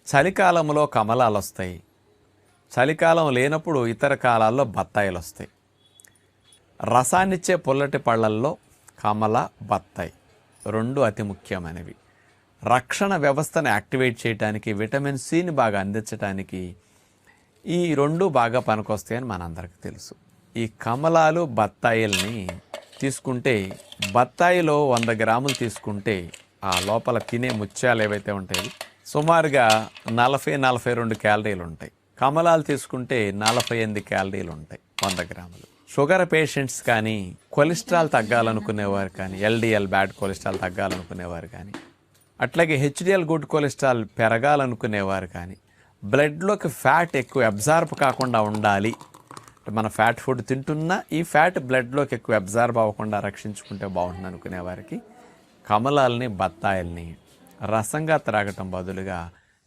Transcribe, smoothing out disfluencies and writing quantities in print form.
చలికాలంలో కమలాలు వస్తాయి. చలికాలం లేనప్పుడు ఇతర కాలాల్లో బత్తాయిలు వస్తాయి. రసాన్నిచ్చే పుల్లటి పళ్ళల్లో కమల, బత్తాయి రెండు అతి ముఖ్యమైనవి. రక్షణ వ్యవస్థను యాక్టివేట్ చేయడానికి, విటమిన్ సిని బాగా అందించడానికి ఈ రెండు బాగా పనికొస్తాయని మనందరికీ తెలుసు. ఈ కమలాలు, బత్తాయిల్ని తీసుకుంటే, బత్తాయిలో 100 గ్రాములు తీసుకుంటే ఆ లోపల తినే ముత్యాలు ఏవైతే ఉంటాయి సుమారుగా 40-42 క్యాలరీలు ఉంటాయి. కమలాలు తీసుకుంటే 48 క్యాలరీలు ఉంటాయి 100 గ్రాములు. షుగర్ పేషెంట్స్ కానీ, కొలెస్ట్రాల్ తగ్గాలనుకునేవారు కానీ, ఎల్డిఎల్ బ్యాడ్ కొలెస్ట్రాల్ తగ్గాలనుకునేవారు కానీ, అట్లాగే హెచ్డిఎల్ గుడ్ కొలెస్ట్రాల్ పెరగాలనుకునేవారు కానీ, బ్లడ్లోకి ఫ్యాట్ ఎక్కువ అబ్జార్బ్ కాకుండా ఉండాలి, మన ఫ్యాట్ ఫుడ్ తింటున్నా ఈ ఫ్యాట్ బ్లడ్లోకి ఎక్కువ అబ్జార్బ్ అవ్వకుండా రక్షించుకుంటే బాగుంటుంది అనుకునే వారికి కమలాలని, బత్తాయిల్ని రసంగా త్రాగటం బదులుగా